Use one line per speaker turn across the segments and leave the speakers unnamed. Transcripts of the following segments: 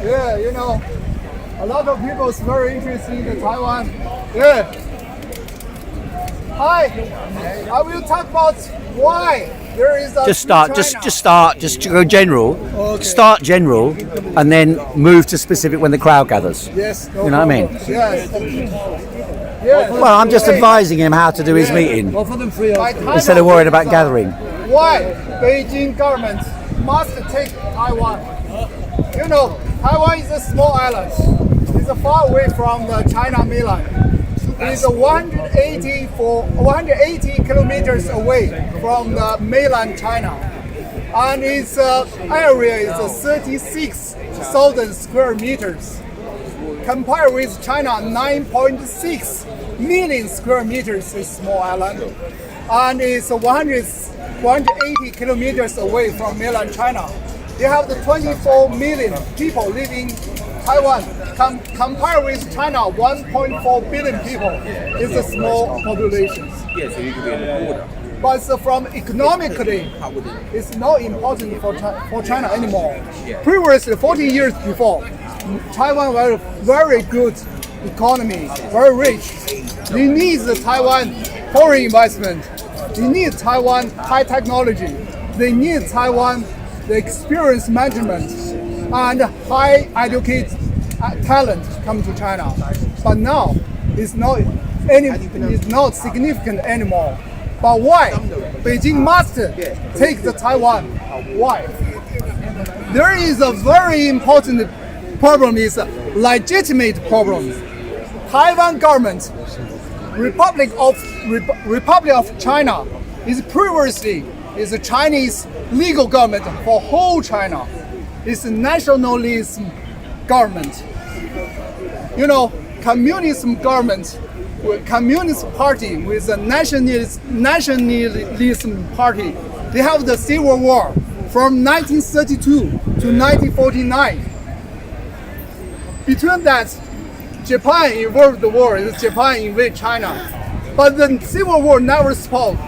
Yeah, a lot of people is very interested in Taiwan. Yeah. Hi, I will talk about why there is a
Just go general.
Okay.
Start general, and then move to specific when the crowd gathers.
Yes.
You know what I mean?
Yes. Yes.
Well, I'm just advising him how to do his meeting instead of worried about gathering.
Why Beijing government must take Taiwan? Taiwan is a small island. It's far away from the China mainland. It's 180 kilometers away from the mainland China, and its area is 36,000 square meters. Compared with China, 9.6 million square meters is small island, and it's 180 kilometers away from mainland China. They have the 24 million people living in Taiwan. Compared with China, 1.4 billion people is a small population.
Yeah, so you could be in the border.
But from economically, it's not important for China anymore. Previously, 40 years before, Taiwan was very good economy, very rich. They need the Taiwan foreign investment. They need Taiwan high technology. They need Taiwan the experience management and high educated talent come to China. But now it's not significant anymore. But why? Beijing must take the Taiwan. Why? There is a very important problem, is a legitimate problem. Taiwan government, Republic of China, is previously is a Chinese legal government for whole China. It's a nationalism government. Communism government, communist party with a nationalism party. They have the civil war from 1932 to 1949. Between that, Japan involved the war. Japan invaded China. But the civil war never stopped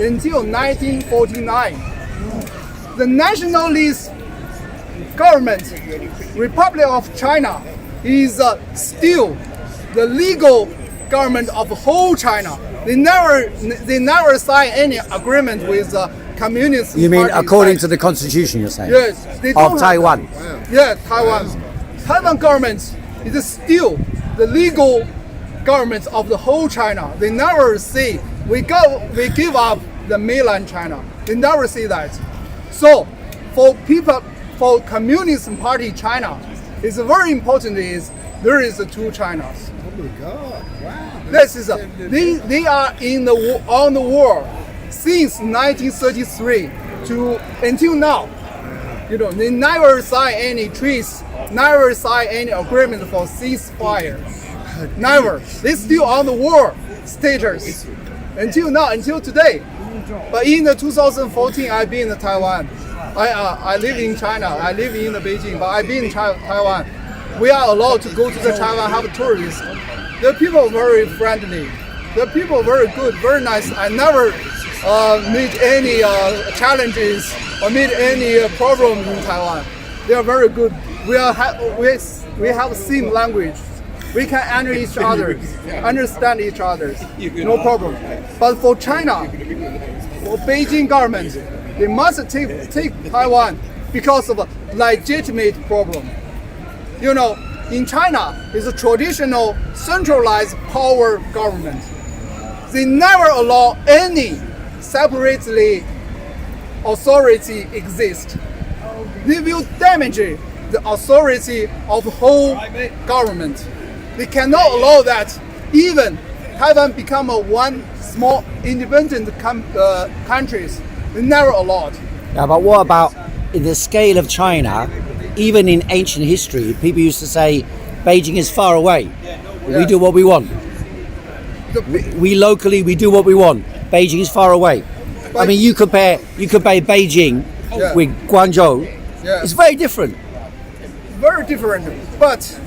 until 1949. The nationalist government, Republic of China, is still the legal government of whole China. They never signed any agreement with the communist.
You mean
party
according
side.
to the constitution, you're saying?
Yes, they don't
Of Taiwan.
Taiwan. Taiwan government is still the legal government of the whole China. They never say we give up the mainland China. They never say that. So for Communist Party China, it's very important is there is two Chinas.
Oh my God! Wow.
This is they are on the war since 1933 to until now. They never sign any treaties, never sign any agreement for ceasefire. Never. They still on the war status until now, until today. But in the 2014, I've been in Taiwan. I live in China. I live in Beijing, but I've been in Taiwan. We are allowed to go to the Taiwan, have tourists. The people are very friendly. The people are very good, very nice. I never meet any challenges or meet any problem in Taiwan. They are very good. We have same language. We can understand each other, no problem. But for China, for Beijing government, they must take Taiwan because of a legitimate problem. In China, it's a traditional centralized power government. They never allow any separately authority exist. They will damage the authority of whole government. They cannot allow that even Taiwan become one small independent countries. They never allowed.
Yeah, but what about in the scale of China? Even in ancient history, people used to say Beijing is far away. We do what we want. We locally, we do what we want. Beijing is far away. I mean, you compare Beijing with Guangzhou.
Yeah.
It's very different.
Very different. But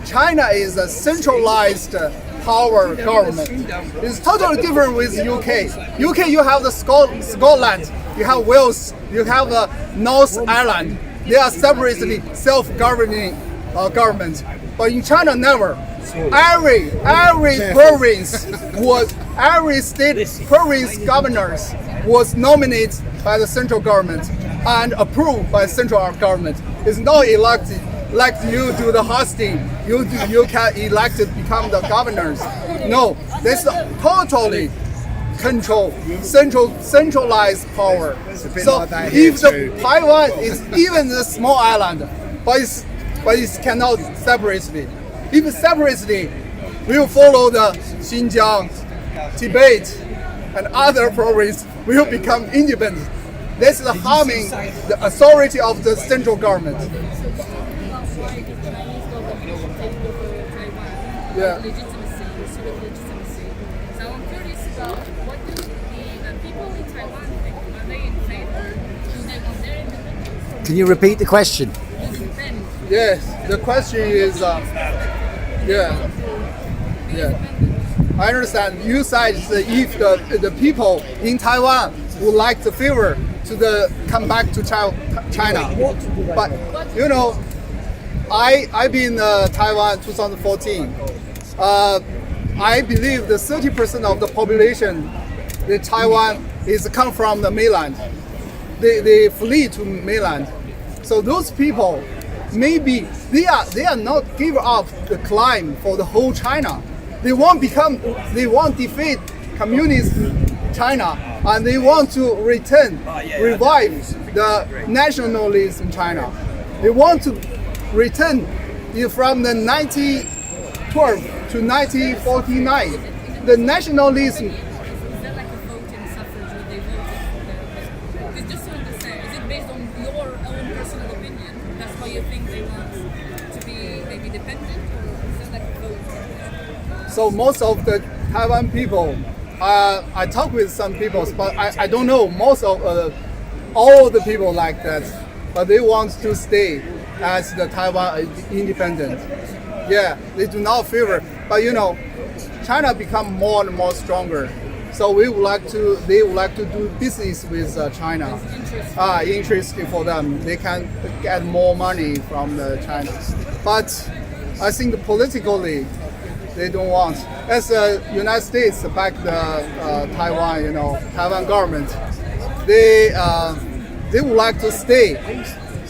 China is a centralized power government. It's totally different with UK. UK, you have the Scotland, you have Wales, you have North Ireland. They are separately self-governing government. But in China, never. Every province every state province governors was nominated by the central government and approved by the central government. It's not elected like you do the hosting. You can elect to become the governors. No, that's totally control, centralized power. So if the Taiwan is even a small island, but it cannot separately. If separately, we will follow the Xinjiang, Tibet, and other provinces will become independent. This is harming the authority of the central government. Yeah.
Legitimacy, sort of legitimacy. So I'm curious about what do the people in Taiwan think? Are they in favor? Do they want their independence?
Can you repeat the question?
Yes, the question is, yeah. I understand. You said that if the people in Taiwan would like to favor to come back to China, but you know, I've been Taiwan 2014. I believe the 30% of the population in Taiwan is come from the mainland. They flee to mainland. So those people, maybe they are not give up the climb for the whole China. They want defeat communist China, and they want to revive the nationalism in China. They want to return from the 1912 to 1949. The nationalism.
Is that like a vote in suffrage where they voted? Because just to understand, is it based on your own personal opinion? That's why you think they want to be maybe dependent, or is that like a vote?
So most of the Taiwan people, I talk with some people, but I don't know most of all the people like that. But they want to stay as the Taiwan independent. Yeah, they do not favor. But you know, China become more and more stronger. So they would like to do business with China. Interesting for them. They can get more money from China. But I think politically, they don't want. As the United States back the Taiwan, Taiwan government, they would like to stay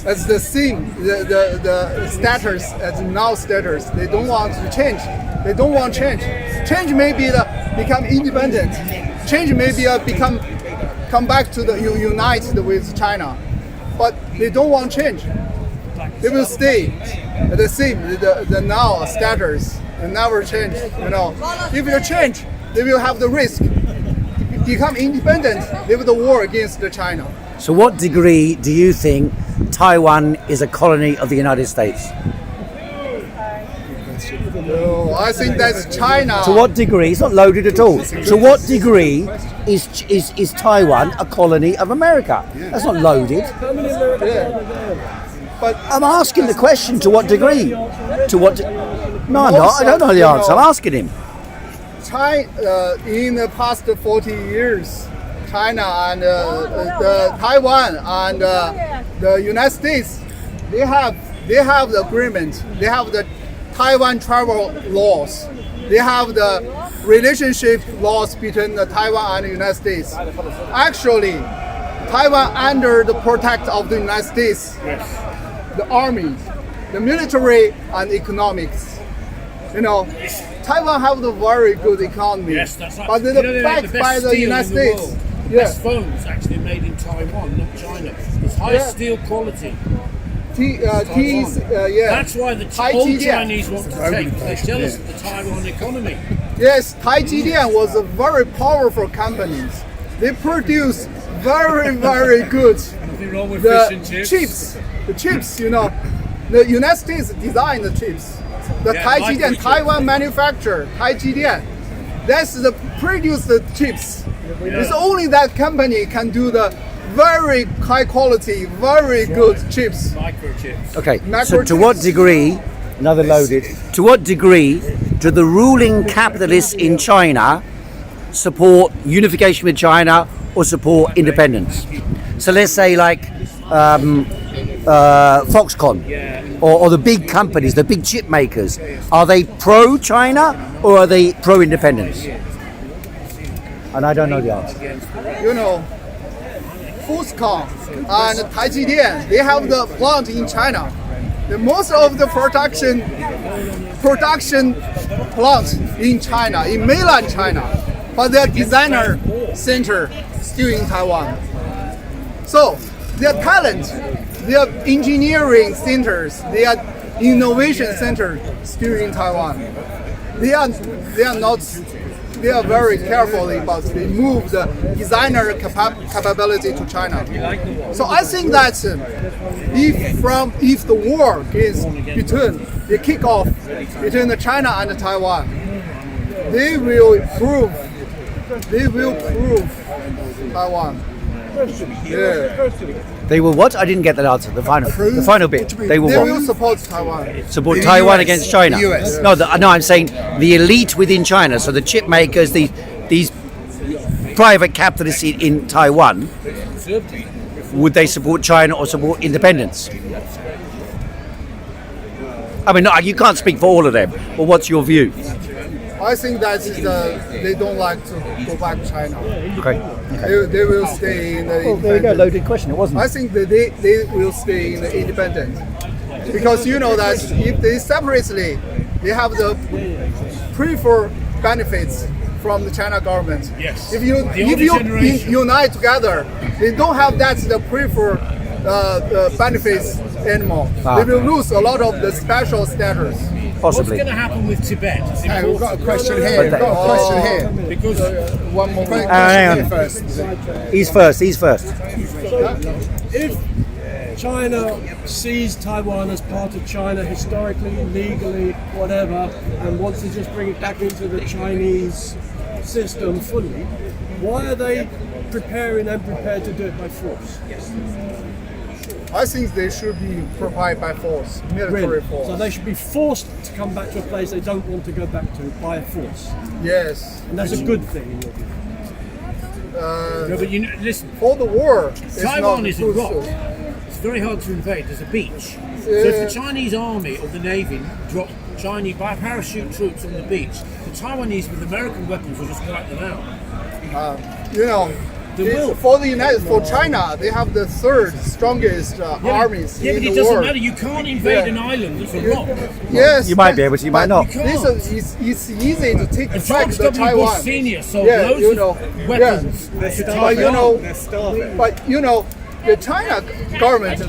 as the same, the status as now status. They don't want to change. They don't want change. Change may be become independent. Change may be come back to the united with China, but they don't want change. They will stay the same, the now status. They never change. If you change, they will have the risk to become independent. They will war against China.
So what degree do you think Taiwan is a colony of the United States?
No, I think that's China.
To what degree? It's not loaded at all. To what degree is Taiwan a colony of America? That's not loaded.
Yeah. But
I'm asking the question, to what degree? To what? No, I'm not. I don't know the answer. I'm asking him.
China, in the past 40 years, China and the Taiwan and the United States, they have the agreement. They have the Taiwan travel laws. They have the relationship laws between the Taiwan and the United States. Actually, Taiwan under the protect of the United States, the army, the military and economics. Taiwan have the very good economy, but they're backed by the United States.
Best phones actually made in Taiwan, not China. It's high steel quality.
That's
why the old Chinese want to take. They're jealous of the Taiwan economy.
Yes, Taijidian was a very powerful company. They produce very, very good
Nothing wrong with fish and chips.
The chips, The United States designed the chips. The Taijidian, Taiwan manufacturer, Taijidian. That's the produce the chips. It's only that company can do the very high quality, very good chips.
Microchips.
Okay, so to what degree, another loaded, to what degree do the ruling capitalists in China support unification with China or support independence? So let's say Foxconn, or the big companies, the big chip makers, are they pro-China or are they pro-independence? And I don't know the answer.
You know, Foxconn and Taiwan, they have the plant in China. The most of the production plant in China, in mainland China, but their designer center still in Taiwan. So their talent, their engineering centers, their innovation center still in Taiwan. They are not. They are very carefully, but they move the designer capability to China. So I think that if the war is the kick-off between China and Taiwan, they will prove Taiwan. Yeah.
They will what? I didn't get that answer. The final bit. They will
They
what?
will support Taiwan.
Support
The
Taiwan
US.
against China.
The US.
No, I'm saying the elite within China. So the chip makers, these private capitalists in Taiwan, would they support China or support independence? I mean, no, you can't speak for all of them. But what's your view?
I think that they don't like to go back to China.
Okay.
They will stay in the
There you go.
independent.
Loaded question. It wasn't.
I think that they will stay in the independent, because you know that if they separately, they have the prefer benefits from the China government.
Yes.
If you
The older generation.
unite together, they don't have the prefer benefits anymore. They will lose a lot of the special status.
What's
Possibly.
going to happen with Tibet? It's
Hey, we've got a
important
question here. We've got a question here.
because
One more.
Question
hang on.
here first.
He's first. He's first.
If China sees Taiwan as part of China historically, legally, whatever, and wants to just bring it back into the Chinese system fully, why are they prepared to do it by force?
I think they should be provided by force, military
Really?
force.
So they should be forced to come back to a place they don't want to go back to by force.
Yes.
And that's a good thing in your view.
no, but listen,
For the war, it's
Taiwan
not
is a
good.
rock. It's very hard to invade. There's a beach. So if the Chinese army or the navy drop Chinese by parachute troops on the beach, the Taiwanese with American weapons will just wipe them out.
You know, for China, they have the third strongest armies
Yeah,
in
but
the
it doesn't
world.
matter. You can't invade an island that's a rock.
Yes,
You might be able to. You might not.
It's easy to take
And
back
George
the
W. Bush
Taiwan.
Senior sold
Yeah,
loads
you know,
of weapons to
But
Taiwan.
you know, the China government,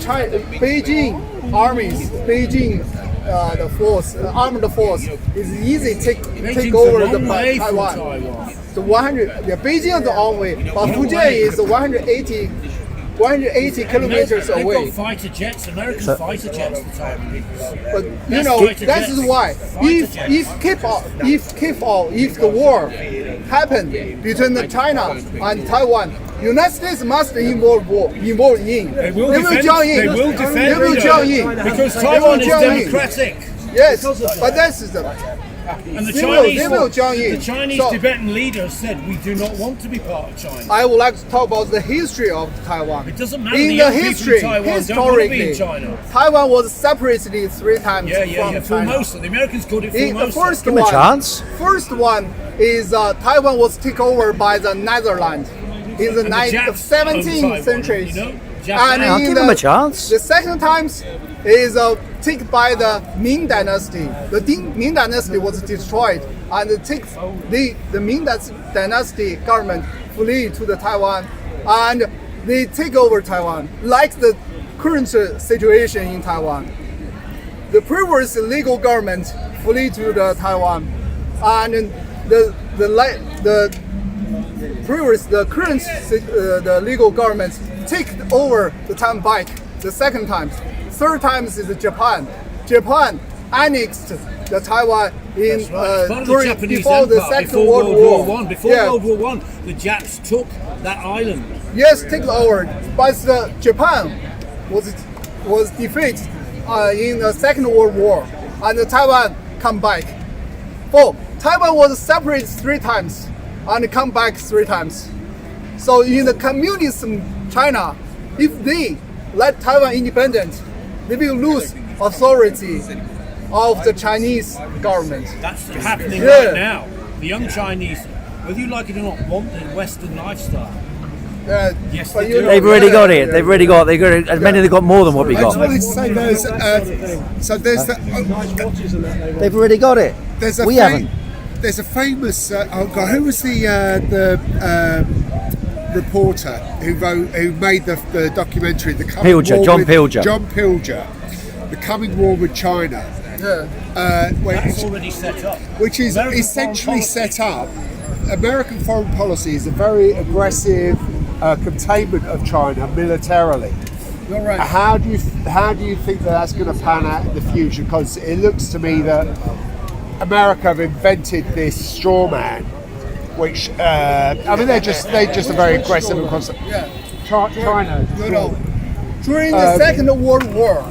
Beijing armies, the force, armed force, is easy take
Beijing's
over
a
the
long way from
Taiwan.
Taiwan.
The 100, yeah, Beijing is the long way, but Fujian is 180 kilometers
They've
away.
got fighter jets, American fighter jets, the Taiwanese.
But you
That's
know,
fighter
that
jets.
is why if the war happened between the China and Taiwan, United States must involve in.
They will defend.
join in.
They will defend.
They will join in.
Because
They
Taiwan
will
is
join in.
democratic.
Yes, but that's the.
And the
They
Chinese,
will join in.
the Chinese
So-
Tibetan leader said, we do not want to be part of China.
I would like to talk about the history of Taiwan.
It doesn't matter.
In
The
the
young people in
history,
Taiwan don't want to be
historically,
in China.
Taiwan was separated 3 times from China.
Formosa. The Americans called it
In the
Formosa.
first
Give him a
one,
chance.
first one is Taiwan was taken over by the Netherlands in the
And the Japs
17th
owned Taiwan,
century.
you know?
And
I'll
in
give him a chance.
The second time is taken by the Ming Dynasty. The Ming Dynasty was destroyed, and the Ming Dynasty government flee to the Taiwan, and they take over Taiwan, like the current situation in Taiwan. The previous legal government flee to the Taiwan, and the current the legal government take over the Taiwan back the second time. Third time is Japan. Japan annexed the Taiwan in
Part of the
during
Japanese
before the
Empire,
Second
before
World War.
One. Before
Yeah.
World War One, the Japs took that island.
Yes, take over, but Japan was defeated in the Second World War, and Taiwan come back. Taiwan was separated 3 times and come back 3 times. So in the communist China, if they let Taiwan independent, they will lose authority of the Chinese government.
That's happening
Yeah.
right now. The young Chinese, whether you like it or not, want the Western lifestyle. Yes,
but
they
you
do.
know,
They've already got it.
yeah,
They've already got. They've got. As many. They've got more than what we
I just
got.
wanted to say there's
Nice watches and that.
They've already got it.
there's a
We
fa-
haven't.
there's a famous oh god, who was the reporter who made the documentary The Coming
Pilger,
War
John
with,
Pilger.
John Pilger, The Coming War with China,
That's already set up.
which is
American
essentially
foreign
set up. American foreign policy is a very aggressive containment of China militarily.
You're right.
How do you think that's going to pan out in the future? Because it looks to me that America have invented this straw man, which I mean they're just a very aggressive and constant.
Yeah.
China.
You know, during the Second World War,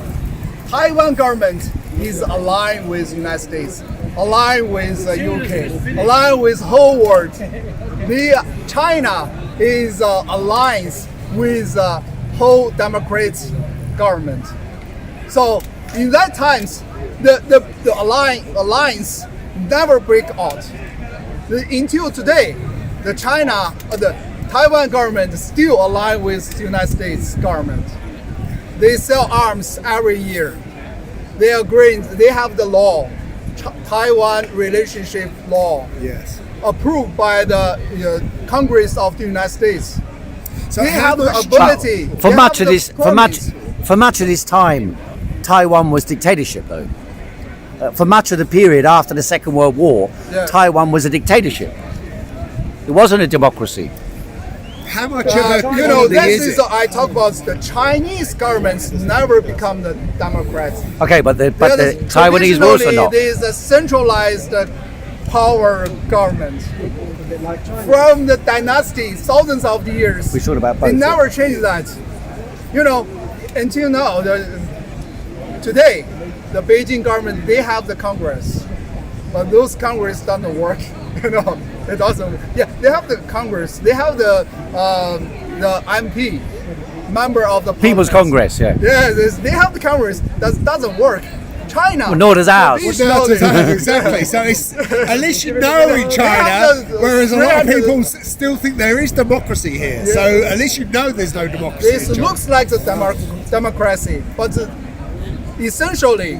Taiwan government is aligned with United States, aligned with UK, aligned with whole world. China is alliance with whole Democrat government. So in that times, the alliance never break out. Until today, the Taiwan government still aligned with the United States government. They sell arms every year. They agree. They have the law, Taiwan relationship law,
Yes.
approved by the Congress of the United States.
So
They
how
have the
much
ability.
For
they
much
have
of
the
this,
promise.
for much of this time, Taiwan was dictatorship, though. For much of the period after the Second World War,
Yeah.
Taiwan was a dictatorship. It wasn't a democracy.
How much of a
You know,
colony
this
is
is
it?
I talk about the Chinese governments never become the Democrats.
Okay, but the
Because
Taiwanese were also
traditionally,
not.
There is a centralized power government from the dynasty, thousands of years.
We thought about
They
both.
never changed that. You know, until now, today, the Beijing government they have the Congress, but those Congress doesn't work. You know, it doesn't. Yeah, they have the Congress. They have the MP, member of the
People's
parliament.
Congress, yeah.
Yeah, they have the Congress. That doesn't work. China.
Well, nor does ours.
traditionally-
Exactly. So it's, at least you know in
They
China,
have the-
whereas a lot of
they have
people still think there is democracy here. So at least you know there's no democracy.
This
in China.
looks like the democracy, but essentially,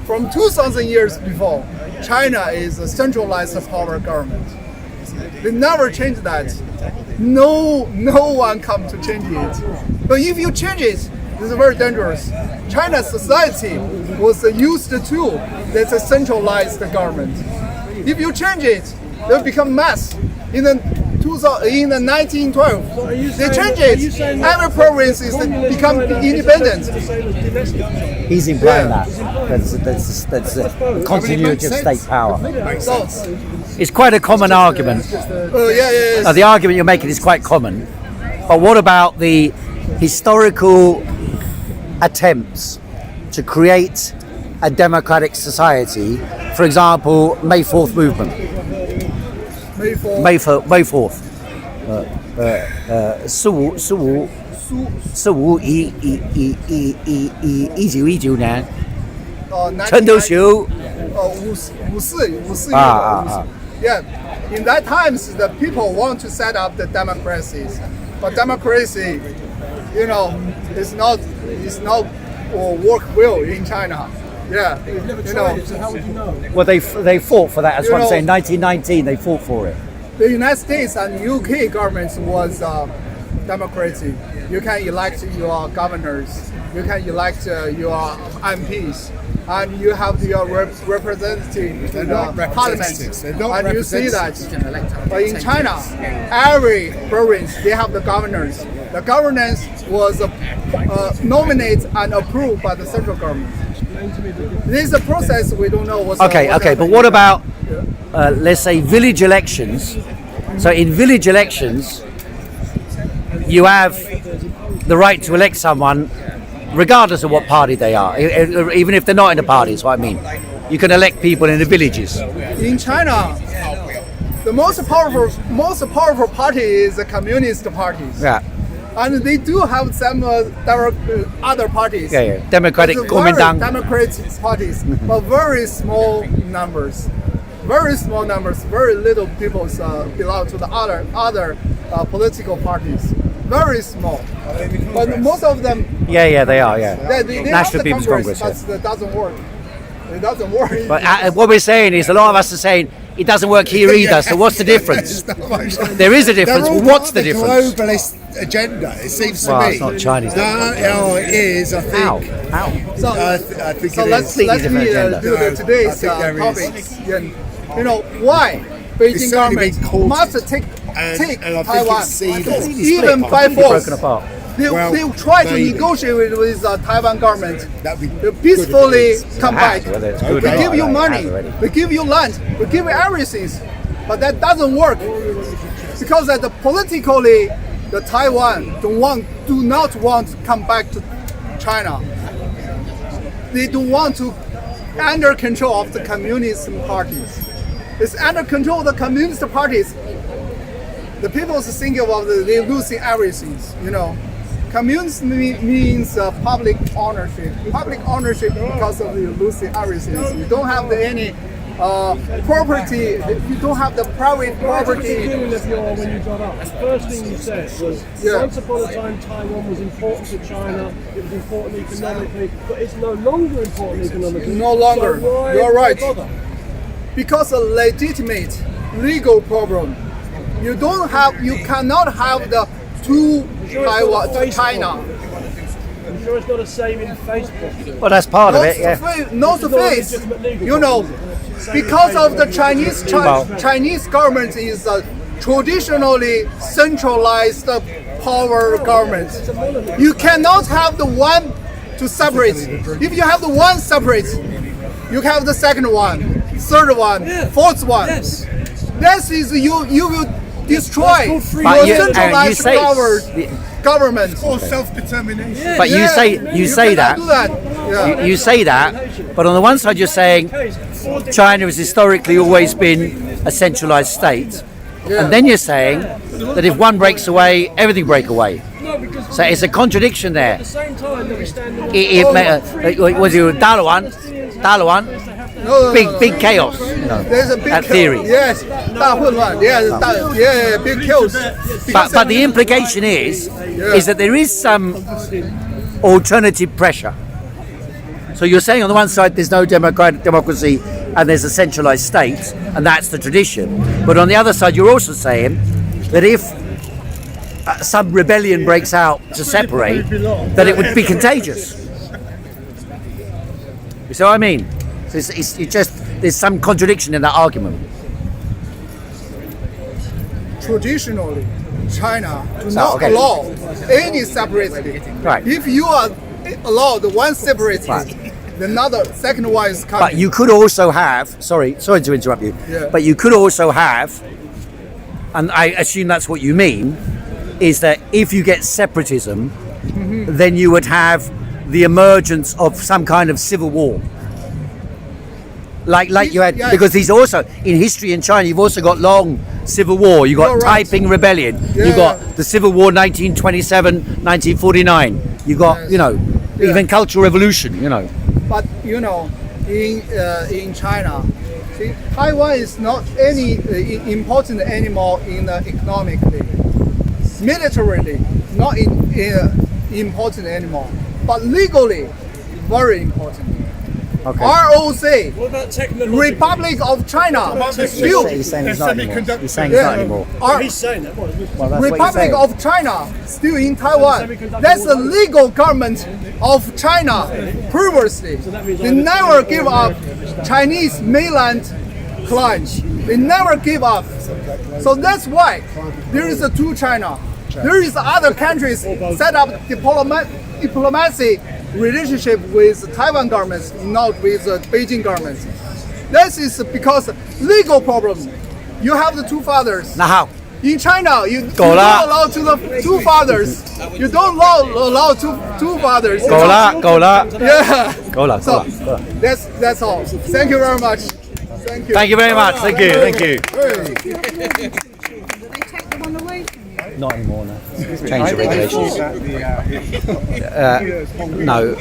from 2,000 years before, China is a centralized power government. They never change that. No one come to change it. But if you change it, it's very dangerous. China's society was used to that's a centralized government. If you change it, they'll become mass. In the 1912, they change it. Every province is become independent.
He's implying that. That's a continuity of state power.
So,
It's quite a common argument.
yeah.
The argument you're making is quite common. But what about the historical attempts to create a democratic society? For example, May 4th movement. May 4th. 4th，1519年，陈独秀。
Yeah, in that times the people want to set up the democracies, but democracy, you know, it's not work well in China. Yeah, you know,
How would you know?
Well, they fought for that. That's
You
what I'm
know-
saying. 1919, they fought for it.
the United States and UK governments was democracy. You can elect your governors, you can elect your MPs, and you have your representatives
They're
in
not
the parliament.
representatives. They're not
And you see that.
representatives.
But in China, every province they have the governors. The governance was nominated and approved by the central government. This is a process we don't know what's
Okay, but what about, let's say, village elections? So in village elections, you have the right to elect someone regardless of what party they are, even if they're not in the party, is what I mean. You can elect people in the villages.
in China, the most powerful party is the Communist parties.
Yeah.
And they do have some other parties.
Democratic
It's
Kuomintang.
Democratic parties, but very small numbers. Very small numbers. Very little people belong to the other political parties. Very small. But most of them.
Yeah, they are. Yeah.
They
National
have the
People's Congress.
but that doesn't work. It doesn't work.
But what we're saying is, a lot of us are saying it doesn't work here either. So what's the difference? There is a difference.
They're all
What's
part
the
of
difference?
Globalist agenda. It seems to
Well,
me.
it's not Chinese.
No, it is. I think.
How?
So,
I think
so
it
let's
is.
let me
agenda.
do
No,
today's
I think there
topic.
is.
You know why Beijing
certainly
government
been called-
must take
and I think
Taiwan,
it's seen as-
even by
Completely
force.
broken apart.
Well,
they try to
maybe.
negotiate with Taiwan government.
That'd be
They
good
peacefully
if it is.
come back.
Whether it's good
We
or
give
not,
you
it
money,
has already.
we give you land, we give you everything, but that doesn't work because that politically, the Taiwan do not want to come back to China. They don't want to under control of the communist parties. It's under control of the communist parties. The people is thinking about they're losing everything, you know. Communism means public ownership. Public ownership because of the losing everything. You don't have any property. You don't have the private property.
When you got up, the first thing you said was, once upon a time Taiwan was important to China, it was important economically, but it's no longer important economically.
No longer.
So why
You're right.
bother?
Because a legitimate legal problem. You cannot have the two Taiwan to China.
I'm sure it's not a saving face property.
Well, that's part of it. Yeah.
Not the face. You know, because of the Chinese government is a traditionally centralized power government. You cannot have the one to separate. If you have the one separate, you have the second one, third one, fourth one.
Yes.
This is you will destroy your
But you
centralized
say-
government.
Or self-determination.
But you say
cannot
that.
do that. Yeah.
You say that, but on the one side you're saying China has historically always been a centralized state, and then you're saying that if one breaks away, everything break away.
No, because
So it's a contradiction there.
at the same time that we stand in
Was it Taiwan?
No,
Big chaos. You know,
There's a big
that
chaos.
theory.
Yes, 大混乱. Yeah, big chaos.
But the implication is that there is some alternative pressure. So you're saying on the one side there's no democracy and there's a centralized state, and that's the tradition. But on the other side you're also saying that if some rebellion breaks out to separate, that it would be contagious. You see what I mean? So it's just there's some contradiction in that argument.
Traditionally, China do not
okay.
allow any separately.
Right.
If you are allowed one separately, another second one is coming.
But you could also have, sorry to interrupt you,
Yeah.
but you could also have, and I assume that's what you mean, is that if you get separatism, then you would have the emergence of some kind of civil war. Like you had,
Yes.
because these also, in history in China, you've also got long civil war. You got
You're right.
Taiping Rebellion. You
Yeah.
got the Civil War 1927, 1949. You got, even Cultural Revolution,
But you know, in China, see, Taiwan is not any important anymore in economically, militarily, not important anymore. But legally, very important.
Okay.
ROC,
what about technology?
Republic of China, still
He's saying it's not anymore. He's saying
Yeah.
it's not anymore.
He's saying that. What,
Well, that's what he's
Republic
saying.
of China still in Taiwan. That's the legal government of China previously. They never give up Chinese mainland clients. They never give up. So that's why there is a two China. There is other countries set up diplomacy relationship with Taiwan government, not with the Beijing government. This is because legal problem. You have the two fathers.
Now how?
In China, you don't
够了。
allow to the two fathers. You don't allow two fathers.
够了，够了，
Yeah.
够了，够
So
了，够了。
that's all. Thank you very much. Thank you.
Thank you very much. Thank you. Thank you.
Hey.
Did they take the one away from you?
Not anymore, no. Change the regulations. No.